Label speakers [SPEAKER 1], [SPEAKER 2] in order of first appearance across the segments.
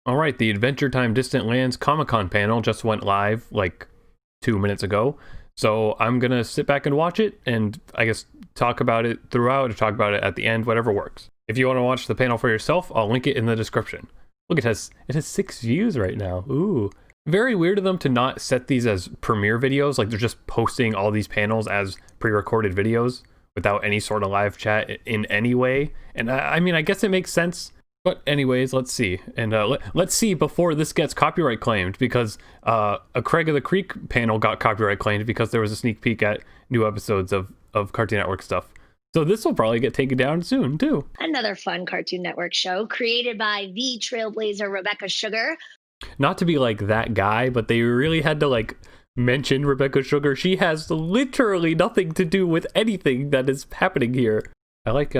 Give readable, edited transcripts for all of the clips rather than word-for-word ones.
[SPEAKER 1] All right, the Adventure Time Distant Lands Comic-Con panel just went live like 2 minutes ago. So I'm going to sit back and watch it and I guess talk about it throughout or talk about it at the end, whatever works. If you want to watch the panel for yourself, I'll link it in the description. Look, it has 6 views right now. Ooh. Very weird of them to not set these as premiere videos. Like they're just posting all these panels as pre-recorded videos without any sort of live chat in any way. And I mean, I guess it makes sense. But anyways, let's see. And let's see before this gets copyright claimed, because a Craig of the Creek panel got copyright claimed because there was a sneak peek at new episodes of Cartoon Network stuff. So this will probably get taken down soon, too.
[SPEAKER 2] Another fun Cartoon Network show created by the trailblazer Rebecca Sugar.
[SPEAKER 1] Not to be like that guy, but they really had to like mention Rebecca Sugar. She has literally nothing to do with anything that is happening here. I like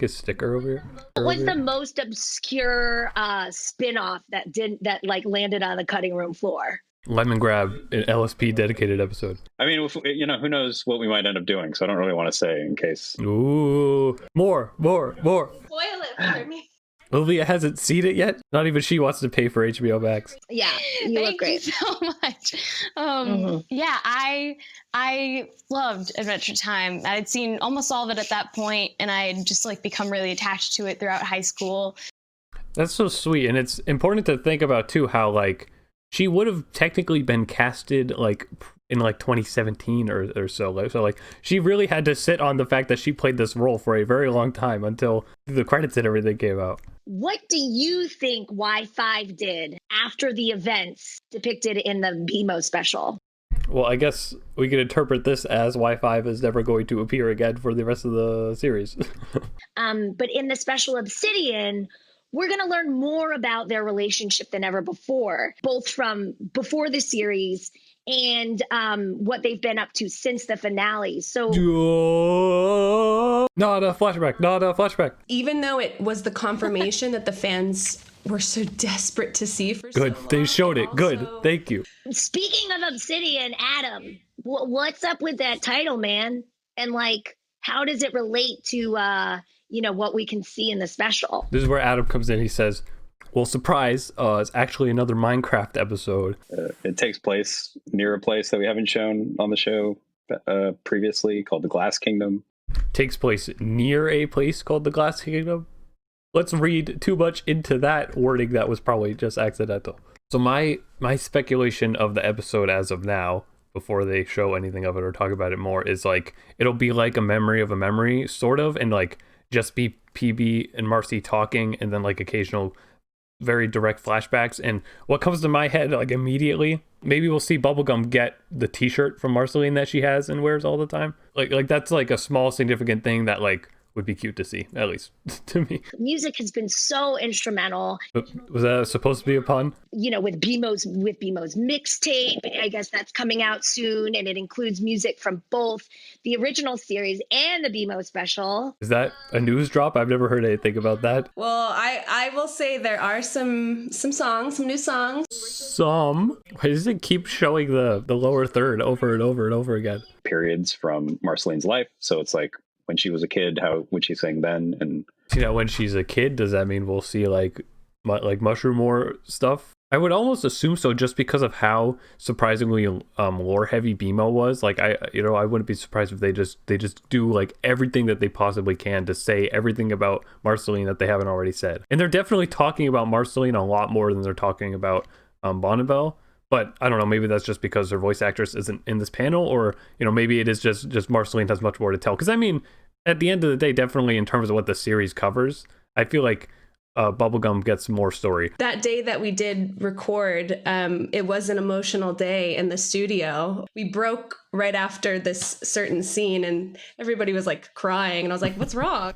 [SPEAKER 1] his sticker over here.
[SPEAKER 2] What was the most obscure spin-off that landed on the cutting room floor?
[SPEAKER 1] Lemon Grab, an LSP dedicated episode.
[SPEAKER 3] I mean, who knows what we might end up doing, so I don't really want to say in case.
[SPEAKER 1] Ooh, more.
[SPEAKER 4] Spoil it for me.
[SPEAKER 1] Olivia hasn't seen it yet. Not even she wants to pay for HBO Max.
[SPEAKER 2] Yeah, you look great.
[SPEAKER 4] Thank you so much. Yeah, I loved Adventure Time. I had seen almost all of it at that point, and I had just like become really attached to it throughout high school.
[SPEAKER 1] That's so sweet, and it's important to think about too how like she would have technically been casted like in like 2017 or so. So like she really had to sit on the fact that she played this role for a very long time until the credits and everything came out.
[SPEAKER 2] What do you think Y5 did after the events depicted in the BMO special?
[SPEAKER 1] Well, I guess we could interpret this as Y5 is never going to appear again for the rest of the series.
[SPEAKER 2] But in the special Obsidian, we're going to learn more about their relationship than ever before, both from before the series and what they've been up to since the finale. So
[SPEAKER 1] not a flashback.
[SPEAKER 5] Even though it was the confirmation that the fans were so desperate to see for
[SPEAKER 1] good.
[SPEAKER 5] So long,
[SPEAKER 1] They showed it.
[SPEAKER 5] also...
[SPEAKER 1] Good. Thank you.
[SPEAKER 2] Speaking of Obsidian, Adam, what's up with that title, man? And like, how does it relate to what we can see in the special?
[SPEAKER 1] This is where Adam comes in. He says, well, surprise, it's actually another Minecraft episode.
[SPEAKER 3] It takes place near a place that we haven't shown on the show previously, called the Glass Kingdom.
[SPEAKER 1] Takes place near a place called the Glass Kingdom. Let's read too much into that wording that was probably just accidental. So my speculation of the episode as of now, before they show anything of it or talk about it more, is like it'll be like a memory of a memory, sort of, and like just be PB and Marcy talking, and then like occasional very direct flashbacks. And what comes to my head like immediately, maybe we'll see Bubblegum get the t-shirt from Marceline that she has and wears all the time. Like that's like a small significant thing that like would be cute to see, at least to me.
[SPEAKER 2] Music has been so instrumental.
[SPEAKER 1] Was that supposed to be a pun?
[SPEAKER 2] With BMO's mixtape. I guess that's coming out soon, and it includes music from both the original series and the BMO special.
[SPEAKER 1] Is that a news drop? I've never heard anything about that.
[SPEAKER 5] Well, I will say there are some songs, some new songs.
[SPEAKER 1] Some? Why does it keep showing the lower third over and over and over again?
[SPEAKER 3] Periods from Marceline's life, so it's like when she was a kid, how would she sing then? And
[SPEAKER 1] when she's a kid, does that mean we'll see like mushroom more stuff? I would almost assume so, just because of how surprisingly lore heavy BMO was. Like I wouldn't be surprised if they just do like everything that they possibly can to say everything about Marceline that they haven't already said. And they're definitely talking about Marceline a lot more than they're talking about Bonnabelle. But I don't know, maybe that's just because her voice actress isn't in this panel, or, maybe it is just Marceline has much more to tell. Because, I mean, at the end of the day, definitely in terms of what the series covers, I feel like Bubblegum gets more story.
[SPEAKER 5] That day that we did record, it was an emotional day in the studio. We broke right after this certain scene, and everybody was like crying, and I was like, what's wrong?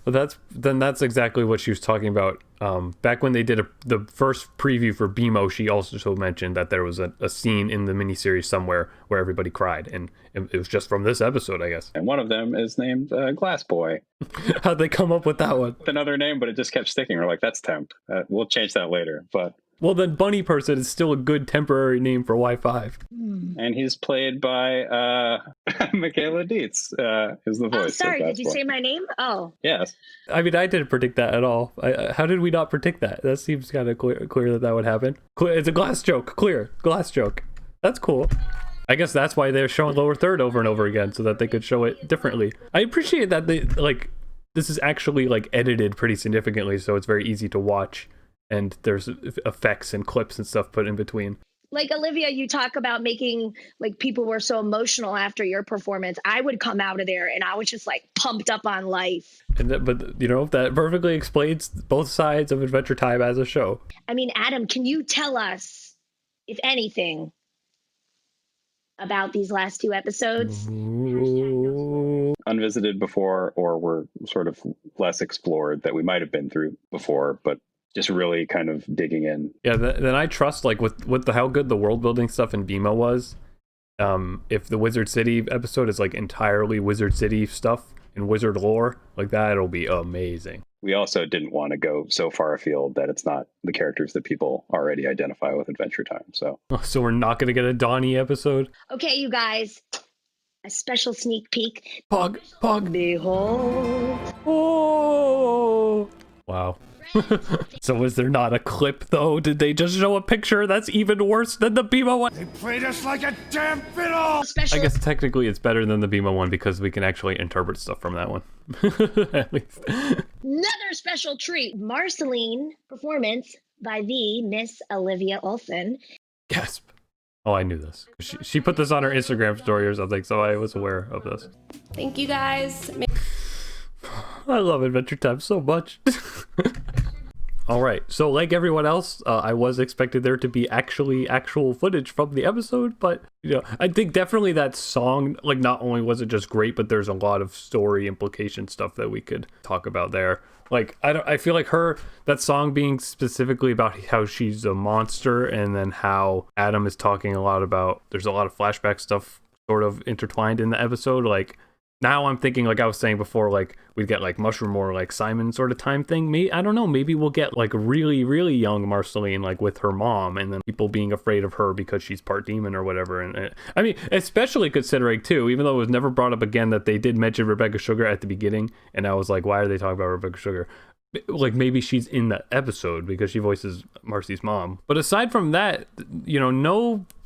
[SPEAKER 1] Well, that's exactly what she was talking about. Back when they did the first preview for BMO, she also mentioned that there was a scene in the miniseries somewhere where everybody cried, and it was just from this episode, I guess.
[SPEAKER 3] And one of them is named Glass Boy.
[SPEAKER 1] How'd they come up with that one?
[SPEAKER 3] Another name, but it just kept sticking. We're like, that's temp. We'll change that later. But
[SPEAKER 1] Well, then Bunny Person is still a good temporary name for Y5.
[SPEAKER 3] And he's played by Michaela Dietz, is the voice.
[SPEAKER 2] Oh, sorry,
[SPEAKER 3] of
[SPEAKER 2] did you
[SPEAKER 3] Boy.
[SPEAKER 2] say my name? Oh.
[SPEAKER 3] Yes.
[SPEAKER 1] I mean, I didn't predict that at all. How did we not predict that? That seems kind of clear that would happen. It's a glass joke. Clear. Glass joke. That's cool. I guess that's why they're showing Lower Third over and over again, so that they could show it differently. I appreciate that they, like, this is actually, like, edited pretty significantly, so it's very easy to watch. And there's effects and clips and stuff put in between.
[SPEAKER 2] Like, Olivia, you talk about making, like, people were so emotional after your performance. I would come out of there and I was just, like, pumped up on life.
[SPEAKER 1] But, you know, that perfectly explains both sides of Adventure Time as a show.
[SPEAKER 2] I mean, Adam, can you tell us, if anything, about these last 2 episodes?
[SPEAKER 3] Unvisited before, or were sort of less explored that we might have been through before, but just really kind of digging in.
[SPEAKER 1] Yeah, then I trust, like, with how good the world building stuff in BMO was, if the Wizard City episode is, like, entirely Wizard City stuff and wizard lore, like, that, it'll be amazing.
[SPEAKER 3] We also didn't want to go so far afield that it's not the characters that people already identify with Adventure Time. So
[SPEAKER 1] we're not going to get a Donnie episode?
[SPEAKER 2] Okay, you guys, a special sneak peek.
[SPEAKER 1] Pog.
[SPEAKER 2] Behold.
[SPEAKER 1] Oh! Wow. So is there not a clip, though? Did they just show a picture that's even worse than the BMO one?
[SPEAKER 6] They played us like a damn fiddle!
[SPEAKER 2] Special
[SPEAKER 1] I guess technically it's better than the BMO one because we can actually interpret stuff from that one. At least.
[SPEAKER 2] Another special treat. Marceline performance by the Miss Olivia Olsen.
[SPEAKER 1] Gasp. Oh, I knew this. She put this on her Instagram story or something, so I was aware of this.
[SPEAKER 5] Thank you guys.
[SPEAKER 1] I love Adventure Time so much. All right, so like everyone else, I was expecting there to be actual footage from the episode, but you know, I think definitely that song, like, not only was it just great, but there's a lot of story implication stuff that we could talk about there. Like, I feel like that song being specifically about how she's a monster, and then how Adam is talking a lot about, there's a lot of flashback stuff sort of intertwined in the episode, like. Now I'm thinking, like I was saying before, like we'd get like Mushroom or like Simon sort of time thing. I don't know, maybe we'll get like really, really young Marceline, like with her mom, and then people being afraid of her because she's part demon or whatever. And I mean, especially considering too, even though it was never brought up again, that they did mention Rebecca Sugar at the beginning, and I was like, why are they talking about Rebecca Sugar? Like maybe she's in the episode because she voices Marcy's mom. But aside from that, you know,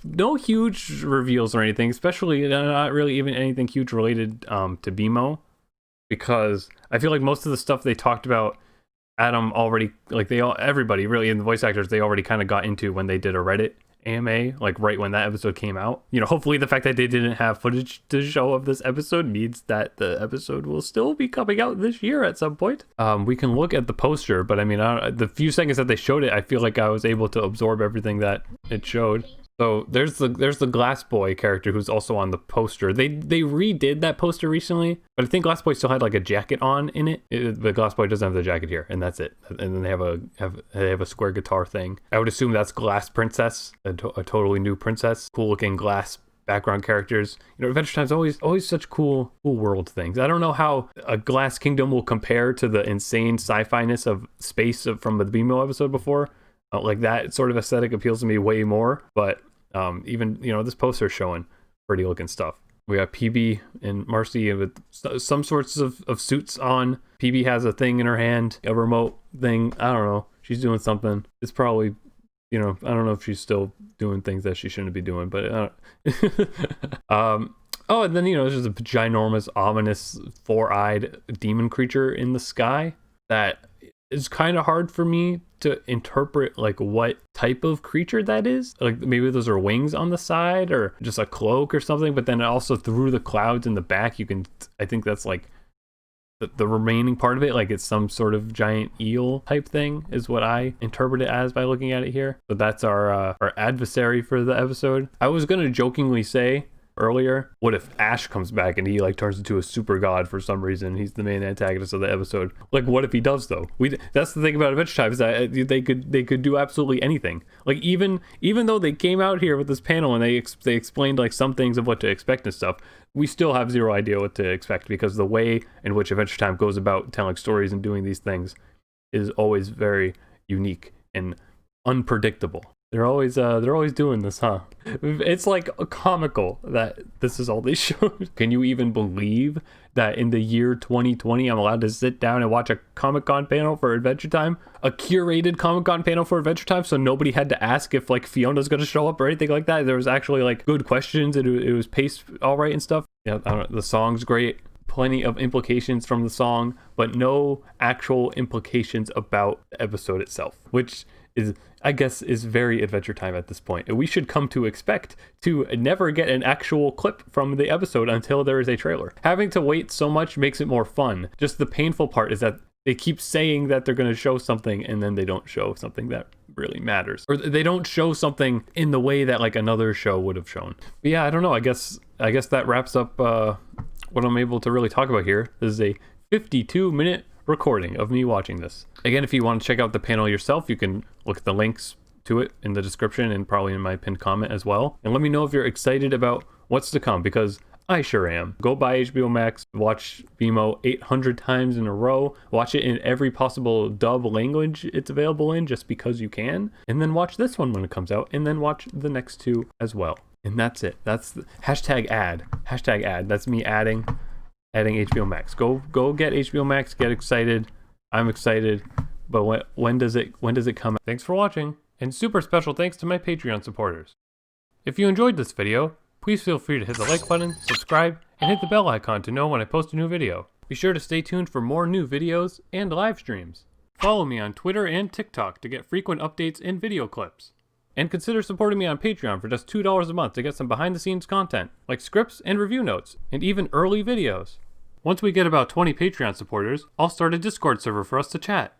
[SPEAKER 1] no huge reveals or anything, especially not really even anything huge related to BMO, because I feel like most of the stuff they talked about, Adam already, like everybody really in the voice actors, they already kind of got into when they did a Reddit AMA, like right when that episode came out. You know, hopefully the fact that they didn't have footage to show of this episode means that the episode will still be coming out this year at some point. We can look at the poster, but I mean, the few seconds that they showed it, I feel like I was able to absorb everything that it showed. So there's the Glass Boy character who's also on the poster. They redid that poster recently, but I think Glass Boy still had like a jacket on in it. The Glass Boy doesn't have the jacket here, and that's it. And then they have a square guitar thing. I would assume that's Glass Princess, a totally new princess. Cool looking glass background characters. You know, Adventure Time's always such cool world things. I don't know how a Glass Kingdom will compare to the insane sci-fi-ness of space from the BMO episode before. Like that sort of aesthetic appeals to me way more, but even, you know, this poster showing pretty looking stuff. We got PB and Marcy with some sorts of suits on. PB has a thing in her hand, a remote thing. I don't know. She's doing something. It's probably, you know, I don't know if she's still doing things that she shouldn't be doing, but oh, and then, you know, there's just a ginormous, ominous, four-eyed demon creature in the sky that is kind of hard for me to interpret, like what type of creature that is. Like maybe those are wings on the side or just a cloak or something, but then also through the clouds in the back, I think that's like the remaining part of it, like it's some sort of giant eel type thing is what I interpret it as by looking at it here. So that's our adversary for the episode. I was gonna jokingly say earlier, what if Ash comes back and he like turns into a super god for some reason? He's the main antagonist of the episode. Like, what if he does though? That's the thing about Adventure Time, is that they could do absolutely anything. Like even though they came out here with this panel and they explained like some things of what to expect and stuff, we still have zero idea what to expect, because the way in which Adventure Time goes about telling stories and doing these things is always very unique and unpredictable. They're always doing this, huh? It's like comical that this is all they show. Can you even believe that in the year 2020, I'm allowed to sit down and watch a Comic-Con panel for Adventure Time? A curated Comic-Con panel for Adventure Time, so nobody had to ask if like Fiona's gonna show up or anything like that. There was actually like good questions, and it was paced all right and stuff. Yeah, I don't know, the song's great. Plenty of implications from the song, but no actual implications about the episode itself, which is, I guess, is very Adventure Time at this point. We should come to expect to never get an actual clip from the episode until there is a trailer. Having to wait so much makes it more fun. Just the painful part is that they keep saying that they're going to show something, and then they don't show something that really matters, or they don't show something in the way that like another show would have shown. But yeah, I don't know. I guess that wraps up what I'm able to really talk about here. This is a 52-minute recording of me watching this. Again, if you want to check out the panel yourself, you can look at the links to it in the description and probably in my pinned comment as well. And let me know if you're excited about what's to come, because I sure am. Go buy HBO Max, watch BMO 800 times in a row, watch it in every possible dub language it's available in just because you can, and then watch this one when it comes out, and then watch the next two as well. And that's it. That's the hashtag ad. That's me adding HBO Max. Go get HBO Max. Get excited. I'm excited. But when does it come out? Thanks for watching, and super special thanks to my Patreon supporters. If you enjoyed this video, please feel free to hit the like button, subscribe, and hit the bell icon to know when I post a new video. Be sure to stay tuned for more new videos and live streams. Follow me on Twitter and TikTok to get frequent updates and video clips. And consider supporting me on Patreon for just $2 a month to get some behind-the-scenes content, like scripts and review notes, and even early videos. Once we get about 20 Patreon supporters, I'll start a Discord server for us to chat.